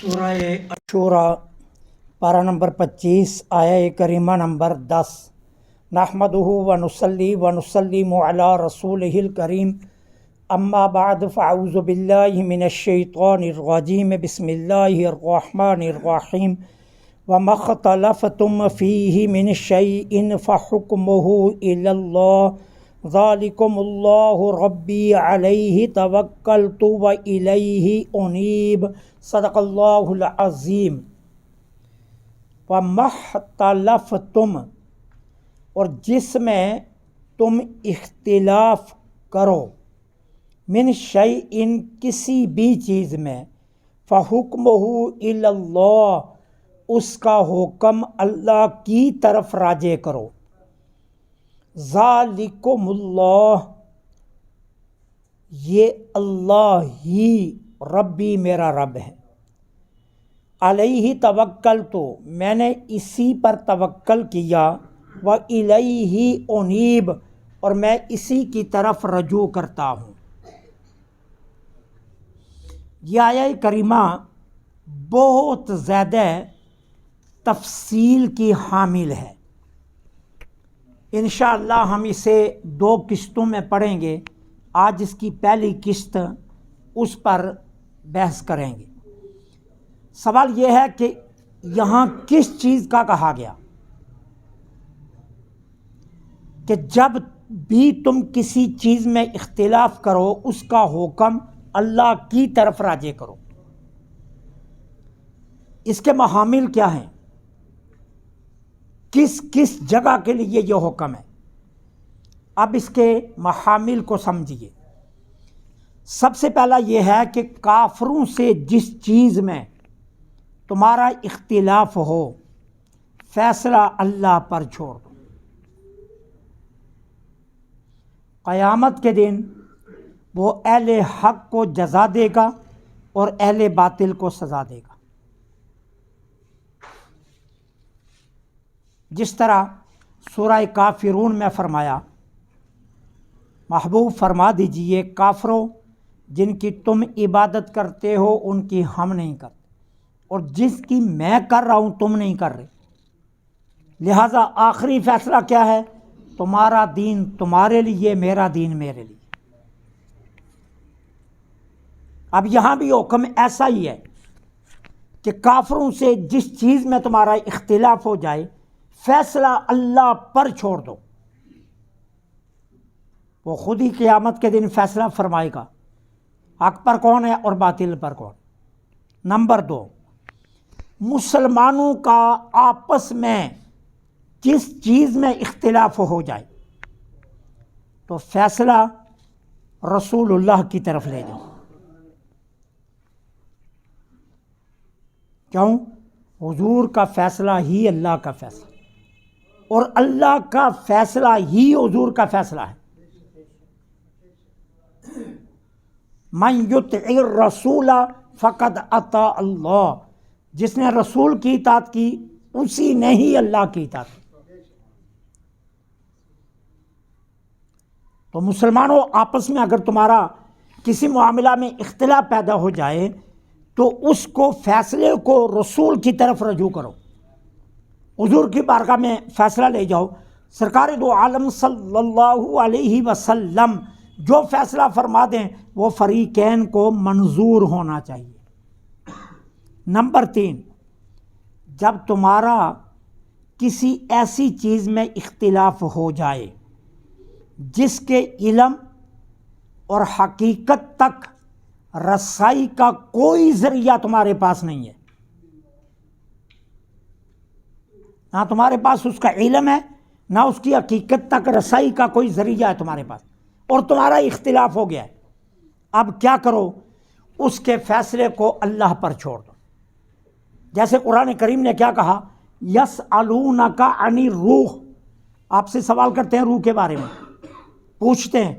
سورہ شورا پارہ نمبر 25 آیہ کریمہ نمبر 10 نحمدہ ونصلی ونسلم علی رسولہ الکریم اما بعد فاعوذ باللہ من الشیطان الرجیم بسم اللہ الرحمن الرحیم وما اختلفتم فیہ من شیء فحکمہ الی اللہ ذالکم اللہ ربی علیہ توکلت والیہ انیب صدق اللہ العظیم۔ وما اختلفتم، اور جس میں تم اختلاف کرو، من شیء کسی بھی چیز میں، فحکمہ الی اللہ اس کا حکم اللہ کی طرف راجع کرو۔ ذالکم اللہ یہ اللہ ہی ربی میرا رب ہے، علیہ توکلت میں نے اسی پر توکل کیا، وإلیہ انیب اور میں اسی کی طرف رجوع کرتا ہوں۔ یہ آیہ کریمہ بہت زیادہ تفصیل کی حامل ہے۔ انشاءاللہ ہم اسے 2 قسطوں میں پڑھیں گے۔ آج اس کی پہلی قسط اس پر بحث کریں گے۔ سوال یہ ہے کہ یہاں کس چیز کا کہا گیا کہ جب بھی تم کسی چیز میں اختلاف کرو اس کا حکم اللہ کی طرف راجع کرو؟ اس کے محامل کیا ہیں؟ کس کس جگہ کے لیے یہ حکم ہے؟ اب اس کے محامل کو سمجھیے۔ سب سے پہلا یہ ہے کہ کافروں سے جس چیز میں تمہارا اختلاف ہو، فیصلہ اللہ پر چھوڑ دو۔ قیامت کے دن وہ اہل حق کو جزا دے گا اور اہل باطل کو سزا دے گا۔ جس طرح سورہ کافرون میں فرمایا، محبوب فرما دیجئے کافروں جن کی تم عبادت کرتے ہو ان کی ہم نہیں کرتے، اور جس کی میں کر رہا ہوں تم نہیں کر رہے، لہٰذا آخری فیصلہ کیا ہے؟ تمہارا دین تمہارے لیے، میرا دین میرے لیے۔ اب یہاں بھی حکم ایسا ہی ہے کہ کافروں سے جس چیز میں تمہارا اختلاف ہو جائے، فیصلہ اللہ پر چھوڑ دو، وہ خود ہی قیامت کے دن فیصلہ فرمائے گا حق پر کون ہے اور باطل پر کون۔ نمبر 2، مسلمانوں کا آپس میں جس چیز میں اختلاف ہو جائے تو فیصلہ رسول اللہ کی طرف لے جاؤ۔ کیوں؟ حضور کا فیصلہ ہی اللہ کا فیصلہ، اور اللہ کا فیصلہ ہی حضور کا فیصلہ ہے۔ من یطع الرسول فقد اطاع اللہ، جس نے رسول کی اطاعت کی اسی نے ہی اللہ کی اطاعت کی۔ تو مسلمانوں آپس میں اگر تمہارا کسی معاملہ میں اختلاف پیدا ہو جائے تو اس کو فیصلے کو رسول کی طرف رجوع کرو، حضور کی بارگاہ میں فیصلہ لے جاؤ۔ سرکار دو عالم صلی اللہ علیہ وسلم جو فیصلہ فرما دیں وہ فریقین کو منظور ہونا چاہیے۔ نمبر 3، جب تمہارا کسی ایسی چیز میں اختلاف ہو جائے جس کے علم اور حقیقت تک رسائی کا کوئی ذریعہ تمہارے پاس نہیں ہے، نہ تمہارے پاس اس کا علم ہے، نہ اس کی حقیقت تک رسائی کا کوئی ذریعہ ہے تمہارے پاس، اور تمہارا اختلاف ہو گیا ہے، اب کیا کرو؟ اس کے فیصلے کو اللہ پر چھوڑ دو۔ جیسے قرآن کریم نے کیا کہا؟ یسألونک عن الروح، آپ سے سوال کرتے ہیں روح کے بارے میں، پوچھتے ہیں۔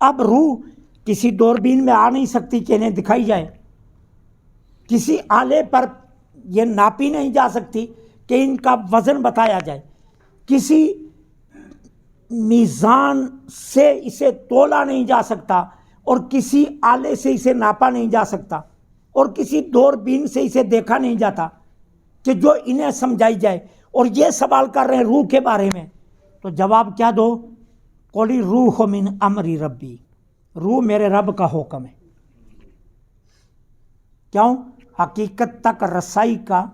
اب روح کسی دوربین میں آ نہیں سکتی کہ انہیں دکھائی جائے، کسی آلے پر یہ ناپی نہیں جا سکتی کہ ان کا وزن بتایا جائے، کسی میزان سے اسے تولا نہیں جا سکتا، اور کسی آلے سے اسے ناپا نہیں جا سکتا۔ اور کسی دوربین سے اسے دیکھا نہیں جاتا کہ جو انہیں سمجھائی جائے، اور یہ سوال کر رہے ہیں روح کے بارے میں، تو جواب کیا دو؟ قولی روح من امر ربی، روح میرے رب کا حکم ہے۔ کیوں؟ حقیقت تک رسائی کا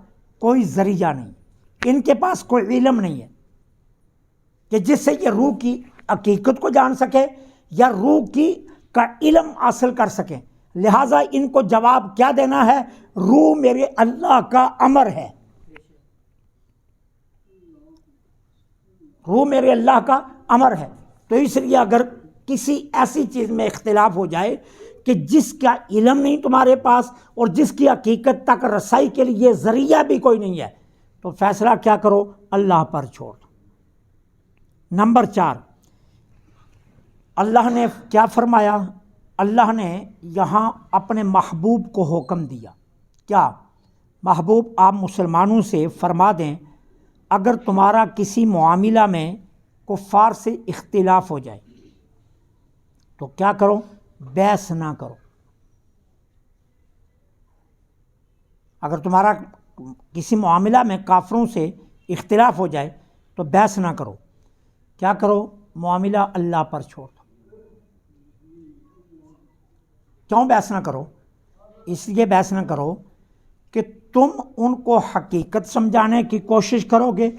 کوئی ذریعہ نہیں، ان کے پاس کوئی علم نہیں ہے کہ جس سے یہ روح کی حقیقت کو جان سکے یا روح کی کا علم حاصل کر سکیں، لہٰذا ان کو جواب کیا دینا ہے؟ روح میرے اللہ کا امر ہے، روح میرے اللہ کا امر ہے۔ تو اس لیے اگر کسی ایسی چیز میں اختلاف ہو جائے کہ جس کا علم نہیں تمہارے پاس اور جس کی حقیقت تک رسائی کے لیے ذریعہ بھی کوئی نہیں ہے، تو فیصلہ کیا کرو؟ اللہ پر چھوڑ دو۔ نمبر 4، اللہ نے کیا فرمایا؟ اللہ نے یہاں اپنے محبوب کو حکم دیا، کیا؟ محبوب آپ مسلمانوں سے فرما دیں اگر تمہارا کسی معاملہ میں کفار سے اختلاف ہو جائے تو کیا کرو؟ بحث نہ کرو۔ اگر تمہارا کسی معاملہ میں کافروں سے اختلاف ہو جائے تو بحث نہ کرو، کیا کرو؟ معاملہ اللہ پر چھوڑ دو۔ کیوں بحث نہ کرو؟ اس لیے بحث نہ کرو کہ تم ان کو حقیقت سمجھانے کی کوشش کرو گے،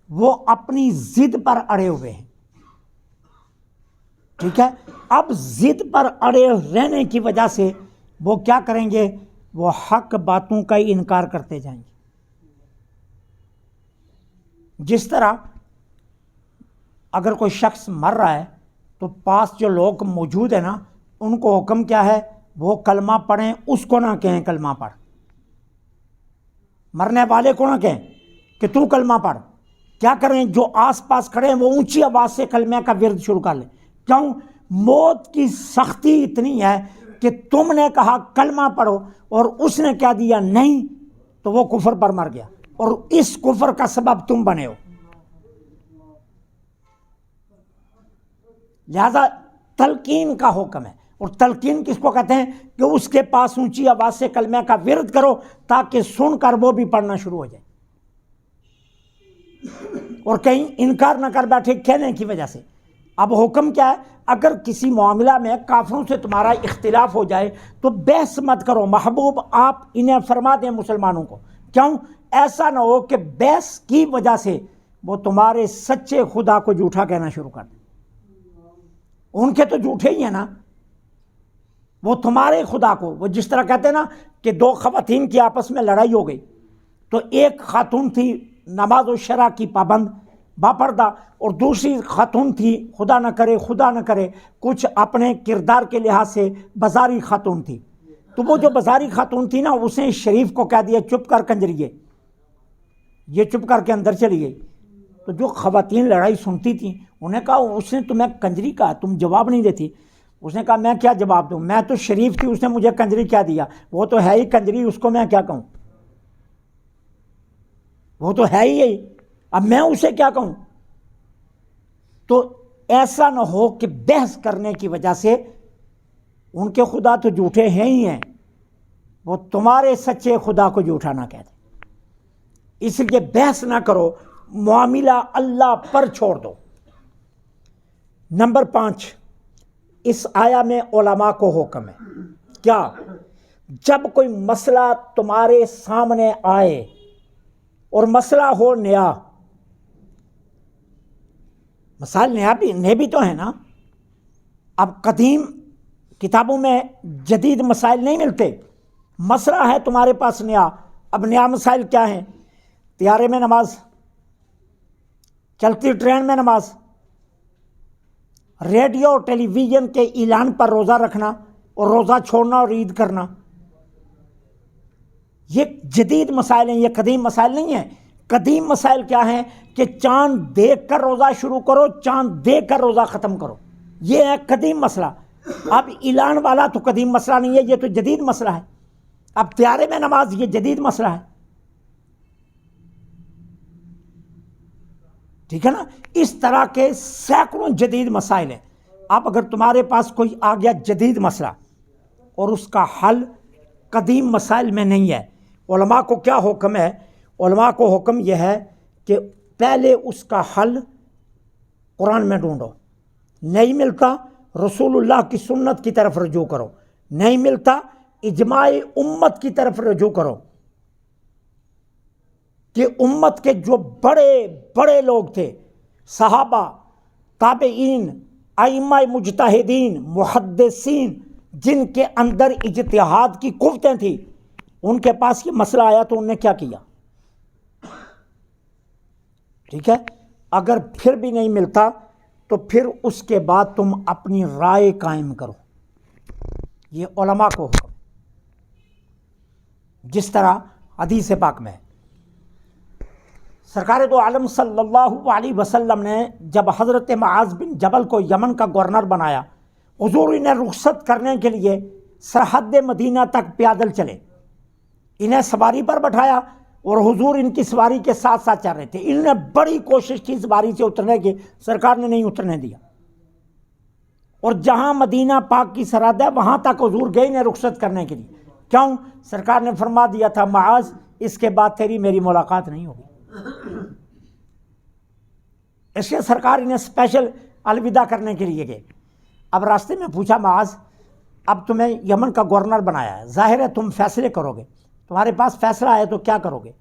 وہ اپنی ضد پر اڑے ہوئے ہیں، ٹھیک ہے؟ اب ضد پر اڑے رہنے کی وجہ سے وہ کیا کریں گے؟ وہ حق باتوں کا ہی انکار کرتے جائیں گے۔ جس طرح اگر کوئی شخص مر رہا ہے تو پاس جو لوگ موجود ہیں نا، ان کو حکم کیا ہے؟ وہ کلمہ پڑھیں، اس کو نہ کہیں کلمہ پڑھ، مرنے والے کو نہ کہیں کہ تو کلمہ پڑھ۔ کیا کریں؟ جو آس پاس کھڑے ہیں وہ اونچی آواز سے کلمہ کا ورد شروع کر لیں۔ کیوں؟ موت کی سختی اتنی ہے کہ تم نے کہا کلمہ پڑھو اور اس نے کیا دیا؟ نہیں، تو وہ کفر پر مر گیا اور اس کفر کا سبب تم بنے ہو۔ لہذا تلقین کا حکم ہے، اور تلقین کس کو کہتے ہیں؟ کہ اس کے پاس اونچی آواز سے کلمہ کا ورد کرو تاکہ سن کر وہ بھی پڑھنا شروع ہو جائے، اور کہیں انکار نہ کر بیٹھے کہنے کی وجہ سے۔ اب حکم کیا ہے؟ اگر کسی معاملہ میں کافروں سے تمہارا اختلاف ہو جائے تو بحث مت کرو۔ محبوب آپ انہیں فرما دیں مسلمانوں کو، کیوں؟ ایسا نہ ہو کہ بحث کی وجہ سے وہ تمہارے سچے خدا کو جھوٹا کہنا شروع کر دیں۔ ان کے تو جھوٹے ہی ہیں نا، وہ تمہارے خدا کو، وہ جس طرح کہتے ہیں نا کہ دو خواتین کی آپس میں لڑائی ہو گئی، تو ایک خاتون تھی نماز و شرع کی پابند باپردہ، اور دوسری خاتون تھی خدا نہ کرے کچھ اپنے کردار کے لحاظ سے بازاری خاتون تھی۔ تو وہ جو بازاری خاتون تھی نا، اس نے شریف کو کہہ دیا چپ کر کنجریے، یہ چپ کر کے اندر چلی گئی۔ تو جو خواتین لڑائی سنتی تھیں انہیں کہا اس نے تمہیں کنجری کہا، تم جواب نہیں دیتی۔ اس نے کہا میں کیا جواب دوں، میں تو شریف تھی، اس نے مجھے کنجری کیا دیا، وہ تو ہے ہی کنجری، اس کو میں کیا کہوں، وہ تو ہے ہی یہی، اب میں اسے کیا کہوں؟ تو ایسا نہ ہو کہ بحث کرنے کی وجہ سے ان کے خدا تو جھوٹے ہیں ہی ہیں، وہ تمہارے سچے خدا کو جھوٹا نہ کہہ دیں۔ اس لیے بحث نہ کرو، معاملہ اللہ پر چھوڑ دو۔ نمبر 5، اس آیا میں علماء کو حکم ہے، کیا؟ جب کوئی مسئلہ تمہارے سامنے آئے اور مسئلہ ہو نیا، مسائل نئے بھی تو ہیں نا، اب قدیم کتابوں میں جدید مسائل نہیں ملتے، مسئلہ ہے تمہارے پاس نیا۔ اب نیا مسائل کیا ہیں؟ طیارے میں نماز، چلتی ٹرین میں نماز، ریڈیو ٹیلی ویژن کے اعلان پر روزہ رکھنا اور روزہ چھوڑنا اور عید کرنا، یہ جدید مسائل ہیں، یہ قدیم مسائل نہیں ہیں۔ قدیم مسائل کیا ہیں؟ کہ چاند دیکھ کر روزہ شروع کرو، چاند دیکھ کر روزہ ختم کرو، یہ ہے قدیم مسئلہ۔ اب اعلان والا تو قدیم مسئلہ نہیں ہے، یہ تو جدید مسئلہ ہے۔ اب طیارے میں نماز یہ جدید مسئلہ ہے، ٹھیک ہے نا؟ اس طرح کے سینکڑوں جدید مسائل ہیں۔ اب اگر تمہارے پاس کوئی آ گیا جدید مسئلہ اور اس کا حل قدیم مسائل میں نہیں ہے۔ علماء کو کیا حکم ہے؟ علماء کو حکم یہ ہے کہ پہلے اس کا حل قرآن میں ڈھونڈو، نہیں ملتا رسول اللہ کی سنت کی طرف رجوع کرو، نہیں ملتا اجماع امت کی طرف رجوع کرو، کہ امت کے جو بڑے بڑے لوگ تھے، صحابہ، تابعین، ائمہ مجتہدین، محدثین، جن کے اندر اجتہاد کی قوتیں تھیں، ان کے پاس یہ مسئلہ آیا تو انہوں نے کیا کیا؟ ٹھیک ہے، اگر پھر بھی نہیں ملتا تو پھر اس کے بعد تم اپنی رائے قائم کرو۔ یہ علماء کو حکم، جس طرح حدیث پاک میں ہے۔ سرکار دو عالم صلی اللہ علیہ وسلم نے جب حضرت معاذ بن جبل کو یمن کا گورنر بنایا، حضور انہیں رخصت کرنے کے لیے سرحد مدینہ تک پیادل چلے، انہیں سواری پر بٹھایا اور حضور ان کی سواری کے ساتھ ساتھ چل رہے تھے۔ انہوں نے بڑی کوشش کی سواری سے اترنے کی، سرکار نے نہیں اترنے دیا، اور جہاں مدینہ پاک کی سرحد ہے وہاں تک حضور گئے انہیں رخصت کرنے کے لیے۔ کیوں؟ سرکار نے فرما دیا تھا معاذ اس کے بعد تیری میری ملاقات نہیں ہوگی۔ اس لیے سرکار انہیں اسپیشل الوداع کرنے کے لیے گئے۔ اب راستے میں پوچھا معاذ اب تمہیں یمن کا گورنر بنایا ہے، ظاہر ہے تم فیصلے کرو گے، تمہارے پاس فیصلہ ہے تو کیا کرو گے؟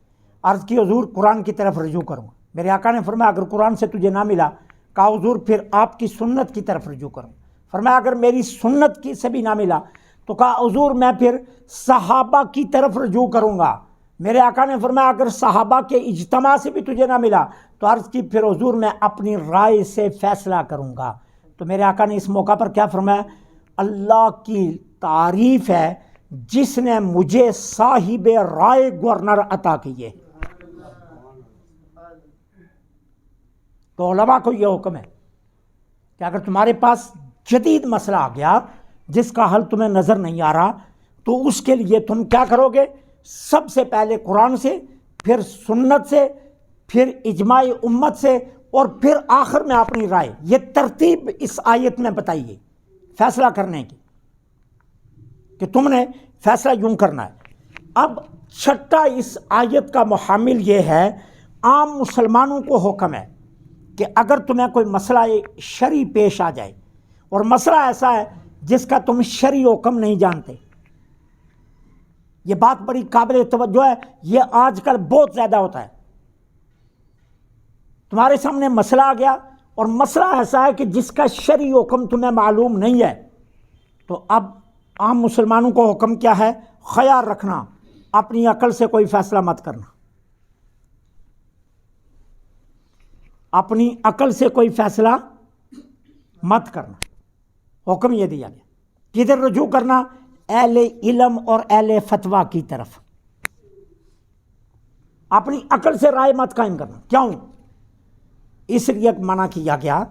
عرض کی حضور قرآن کی طرف رجوع کروں گا۔ میرے آقا نے فرمایا اگر قرآن سے تجھے نہ ملا، کہا حضور پھر آپ کی سنت کی طرف رجوع کروں۔ فرمایا اگر میری سنت کی سے بھی نہ ملا تو کہا حضور میں پھر صحابہ کی طرف رجوع کروں گا۔ میرے آقا نے فرمایا اگر صحابہ کے اجتماع سے بھی تجھے نہ ملا تو عرض کی پھر حضور میں اپنی رائے سے فیصلہ کروں گا۔ تو میرے آقا نے اس موقع پر کیا فرمایا؟ اللہ کی تعریف ہے جس نے مجھے صاحب رائے گورنر عطا کیے۔ تو علماء کو یہ حکم ہے کہ اگر تمہارے پاس جدید مسئلہ آ گیا جس کا حل تمہیں نظر نہیں آ رہا تو اس کے لیے تم کیا کرو گے؟ سب سے پہلے قرآن سے، پھر سنت سے، پھر اجماع امت سے، اور پھر آخر میں اپنی رائے۔ یہ ترتیب اس آیت میں بتائی گئی فیصلہ کرنے کی کہ تم نے فیصلہ یوں کرنا ہے۔ اب چھٹا اس آیت کا محامل یہ ہے، عام مسلمانوں کو حکم ہے کہ اگر تمہیں کوئی مسئلہ شرعی پیش آ جائے اور مسئلہ ایسا ہے جس کا تم شرعی حکم نہیں جانتے، یہ بات بڑی قابل توجہ ہے، یہ آج کل بہت زیادہ ہوتا ہے۔ تمہارے سامنے مسئلہ آ گیا اور مسئلہ ایسا ہے کہ جس کا شرعی حکم تمہیں معلوم نہیں ہے، تو اب عام مسلمانوں کو حکم کیا ہے؟ خیال رکھنا، اپنی عقل سے کوئی فیصلہ مت کرنا، اپنی عقل سے کوئی فیصلہ مت کرنا۔ حکم یہ دیا گیا، کدھر رجوع کرنا؟ اہل علم اور اہل فتویٰ کی طرف۔ اپنی عقل سے رائے مت قائم کرنا۔ کیوں؟ اس لیے منع کیا گیا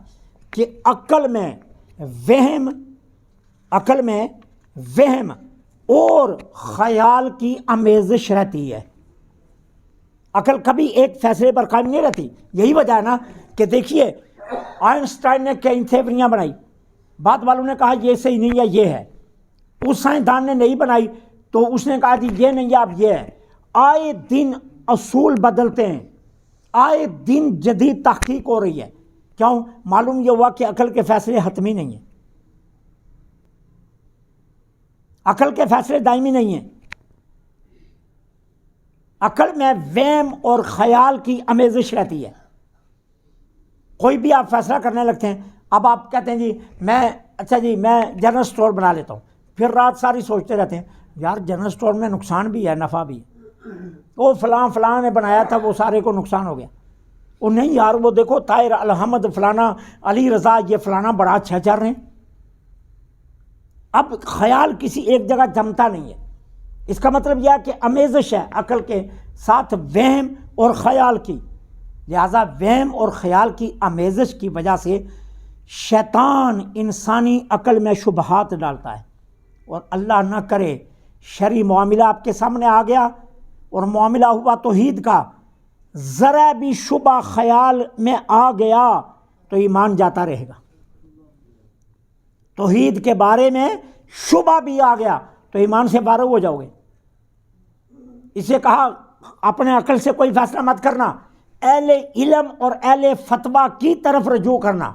کہ عقل میں وہم اور خیال کی آمیزش رہتی ہے۔ عقل کبھی ایک فیصلے پر قائم نہیں رہتی۔ یہی وجہ ہے نا کہ دیکھیے آئنسٹائن نے کئی تھیوریاں بنائی، بعد والوں نے کہا یہ صحیح نہیں ہے، یہ ہے۔ اس سائنسدان نے نہیں بنائی تو اس نے کہا کہ یہ نہیں ہے، اب یہ ہے۔ آئے دن اصول بدلتے ہیں، آئے دن جدید تحقیق ہو رہی ہے۔ کیوں؟ معلوم یہ ہوا کہ عقل کے فیصلے حتمی نہیں ہیں، عقل کے فیصلے دائمی نہیں ہیں۔ عقل میں وہم اور خیال کی آمیزش رہتی ہے۔ کوئی بھی آپ فیصلہ کرنے لگتے ہیں، اب آپ کہتے ہیں جی میں جنرل سٹور بنا لیتا ہوں، پھر رات ساری سوچتے رہتے ہیں یار جنرل سٹور میں نقصان بھی ہے نفع بھی ہے، وہ فلاں نے بنایا تھا وہ سارے کو نقصان ہو گیا۔ وہ نہیں یار وہ دیکھو طاہر الحمد فلانا علی رضا یہ فلانا بڑا اچھا چل رہے ہیں۔ اب خیال کسی ایک جگہ جمتا نہیں ہے۔ اس کا مطلب یہ ہے کہ آمیزش ہے عقل کے ساتھ وہم اور خیال کی، لہذا وہم اور خیال کی آمیزش کی وجہ سے شیطان انسانی عقل میں شبہات ڈالتا ہے، اور اللہ نہ کرے شرعی معاملہ آپ کے سامنے آ گیا اور معاملہ ہوا توحید کا، ذرا بھی شبہ خیال میں آ گیا تو ایمان جاتا رہے گا۔ توحید کے بارے میں شبہ بھی آ گیا تو ایمان سے فارغ ہو جاؤ گے۔ اسے کہا اپنے عقل سے کوئی فیصلہ مت کرنا، اہل علم اور اہل فتویٰ کی طرف رجوع کرنا۔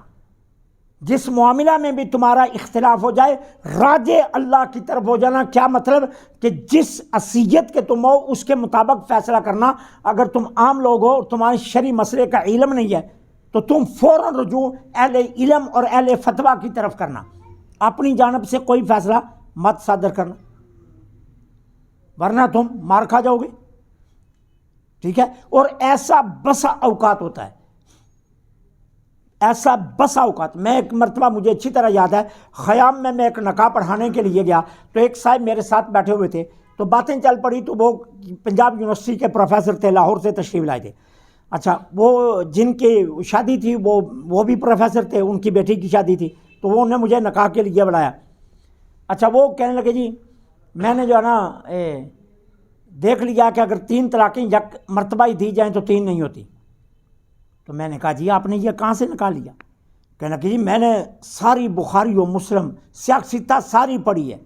جس معاملہ میں بھی تمہارا اختلاف ہو جائے راجع اللہ کی طرف ہو جانا۔ کیا مطلب؟ کہ جس حیثیت کے تم ہو اس کے مطابق فیصلہ کرنا۔ اگر تم عام لوگ ہو اور تمہارے شرعی مسئلے کا علم نہیں ہے تو تم فوراً رجوع اہل علم اور اہل فتویٰ کی طرف کرنا، اپنی جانب سے کوئی فیصلہ مت صادر کرنا، ورنہ تم مار کھا جاؤ گے۔ ٹھیک ہے؟ اور ایسا بسا اوقات ہوتا ہے، ایسا بسا اوقات۔ میں ایک مرتبہ مجھے اچھی طرح یاد ہے، خیام میں ایک نکاح پڑھانے کے لیے گیا تو ایک صاحب میرے ساتھ بیٹھے ہوئے تھے، تو باتیں چل پڑی تو وہ پنجاب یونیورسٹی کے پروفیسر تھے، لاہور سے تشریف لائے تھے۔ اچھا، وہ جن کی شادی تھی وہ بھی پروفیسر تھے، ان کی بیٹی کی شادی تھی، تو وہ انہیں مجھے نکاح کے لیے بلایا۔ اچھا، وہ کہنے لگے جی میں نے جو ہے نا دیکھ لیا کہ اگر 3 طلاقیں یک مرتبہ ہی دی جائیں تو 3 نہیں ہوتی۔ تو میں نے کہا جی آپ نے یہ کہاں سے نکال لیا؟ کہنے لگے جی میں نے ساری بخاری و مسلم سیاق ستہ ساری پڑھی ہے،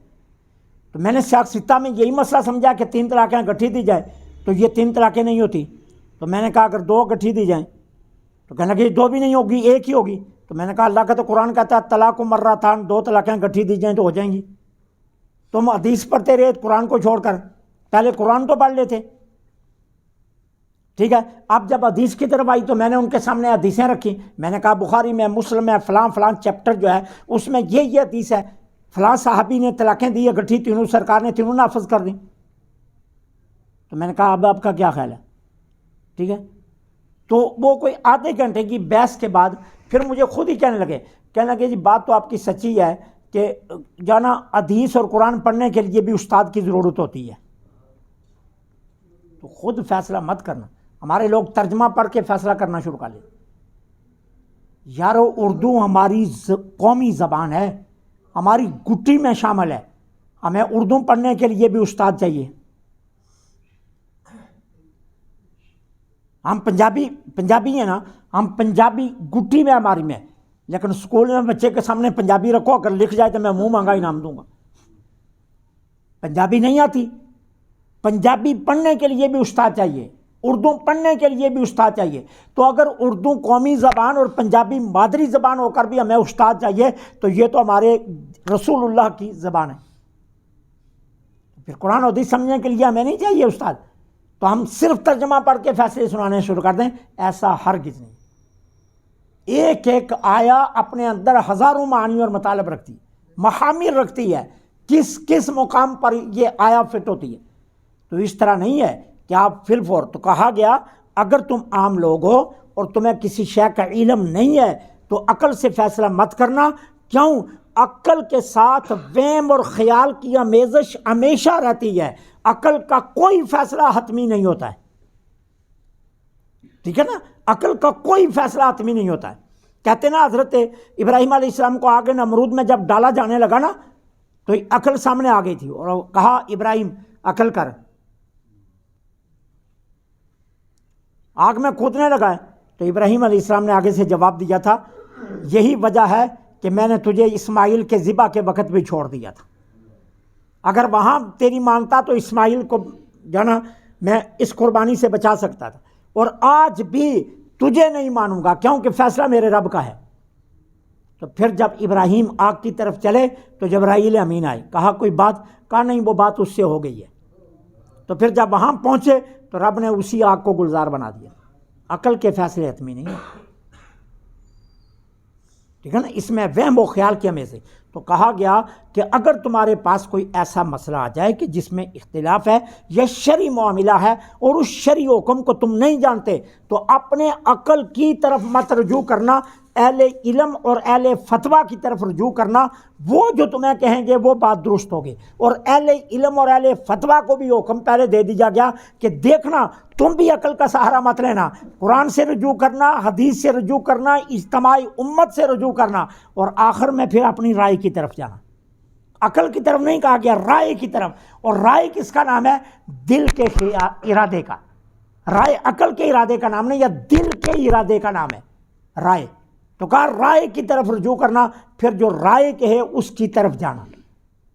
تو میں نے سیاق ستہ میں یہی مسئلہ سمجھا کہ 3 طلاقیں اکٹھی دی جائے تو یہ 3 طلاقیں نہیں ہوتی۔ تو میں نے کہا اگر 2 اکٹھی دی جائیں تو کہنے لگے 2 بھی نہیں ہوگی، ایک ہی ہوگی۔ تو میں نے کہا اللہ کا تو قرآن کہتا ہے طلاق مرتان، 2 طلاقیں اکٹھی دی جائیں تو ہو جائیں گی۔ تم حدیث پڑھتے رہے قرآن کو چھوڑ کر، پہلے قرآن تو پڑھ لیتے۔ ٹھیک ہے، اب جب حدیث کی طرف آئی تو میں نے ان کے سامنے حدیثیں رکھی، میں نے کہا بخاری میں مسلم میں فلاں فلاں چیپٹر جو ہے اس میں یہ حدیث ہے، فلاں صحابی نے طلاقیں دی اکٹھی تینوں، سرکار نے تینوں نافذ کر دیں۔ تو میں نے کہا اب آپ کا کیا خیال ہے؟ ٹھیک ہے، تو وہ کوئی آدھے گھنٹے کی بحث کے بعد پھر مجھے خود ہی کہنے لگے جی بات تو آپ کی سچی ہے کہ جانا حدیث اور قرآن پڑھنے کے لیے بھی استاد کی ضرورت ہوتی ہے، تو خود فیصلہ مت کرنا۔ ہمارے لوگ ترجمہ پڑھ کے فیصلہ کرنا شروع کر لیں۔ یارو اردو ہماری قومی زبان ہے، ہماری گٹی میں شامل ہے، ہمیں اردو پڑھنے کے لیے بھی استاد چاہیے۔ ہم پنجابی ہیں نا، ہم پنجابی گٹی میں ہماری میں، لیکن اسکول میں بچے کے سامنے پنجابی رکھو، اگر لکھ جائے تو میں منہ مانگا انعام دوں گا۔ پنجابی نہیں آتی، پنجابی پڑھنے کے لیے بھی استاد چاہیے، اردو پڑھنے کے لیے بھی استاد چاہیے۔ تو اگر اردو قومی زبان اور پنجابی مادری زبان ہو کر بھی ہمیں استاد چاہیے تو یہ تو ہمارے رسول اللہ کی زبان ہے، پھر قرآن حدیث سمجھنے کے لیے ہمیں نہیں چاہیے استاد، تو ہم صرف ترجمہ پڑھ کے فیصلے سنانے شروع کر دیں، ایسا ہرگز نہیں۔ ایک ایک آیا اپنے اندر ہزاروں معنی اور مطالب رکھتی ہے، محامل رکھتی ہے، کس کس مقام پر یہ آیا فٹ ہوتی ہے۔ تو اس طرح نہیں ہے کہ آپ فی الفور، تو کہا گیا اگر تم عام لوگ ہو اور تمہیں کسی شے کا علم نہیں ہے تو عقل سے فیصلہ مت کرنا۔ کیوں؟ عقل کے ساتھ وہم اور خیال کی آمیزش ہمیشہ رہتی ہے، عقل کا کوئی فیصلہ حتمی نہیں ہوتا ہے۔ ٹھیک ہے نا، عقل کا کوئی فیصلہ حتمی نہیں ہوتا ہے۔ کہتے نا حضرت ابراہیم علیہ السلام کو آگے نمرود میں جب ڈالا جانے لگا نا تو عقل سامنے آ گئی تھی اور کہا ابراہیم عقل کر، آگ میں کودنے لگا ہے، تو ابراہیم علیہ السلام نے آگے سے جواب دیا تھا یہی وجہ ہے کہ میں نے تجھے اسماعیل کے ذبح کے وقت بھی چھوڑ دیا تھا، اگر وہاں تیری مانتا تو اسماعیل کو جانا میں اس قربانی سے بچا سکتا تھا، اور آج بھی تجھے نہیں مانوں گا کیونکہ فیصلہ میرے رب کا ہے۔ تو پھر جب ابراہیم آگ کی طرف چلے تو جبرائیل امین آئے، کہا کوئی بات؟ کہا نہیں، وہ بات اس سے ہو گئی ہے۔ تو پھر جب وہاں پہنچے تو رب نے اسی آگ کو گلزار بنا دیا۔ عقل کے فیصلے حتمی نہیں ہیں، ٹھیک ہے نا، اس میں وہم و خیال کی ہمیں سے۔ تو کہا گیا کہ اگر تمہارے پاس کوئی ایسا مسئلہ آ جائے کہ جس میں اختلاف ہے یا شرعی معاملہ ہے اور اس شرعی حکم کو تم نہیں جانتے تو اپنے عقل کی طرف مت رجوع کرنا، اہل علم اور اہل فتویٰ کی طرف رجوع کرنا، وہ جو تمہیں کہیں گے وہ بات درست ہوگی۔ اور اہل علم اور اہل فتویٰ کو بھی حکم پہلے دے دیا گیا کہ دیکھنا تم بھی عقل کا سہارا مت لینا، قرآن سے رجوع کرنا، حدیث سے رجوع کرنا، اجتماعی امت سے رجوع کرنا، اور آخر میں پھر اپنی رائے کی طرف جانا۔ عقل کی طرف نہیں کہا گیا، رائے کی طرف۔ اور رائے کس کا نام ہے؟ دل کے ارادے کا۔ رائے عقل کے ارادے کا نام نہیں، یا دل کے ارادے کا نام ہے رائے۔ تو کہا رائے کی طرف رجوع کرنا، پھر جو رائے کہے اس کی طرف جانا۔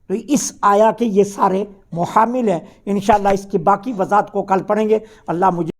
تو اس آیا کے یہ سارے محامل ہیں۔ انشاءاللہ اس کی باقی وضاحت کو کل پڑھیں گے۔ اللہ مجھے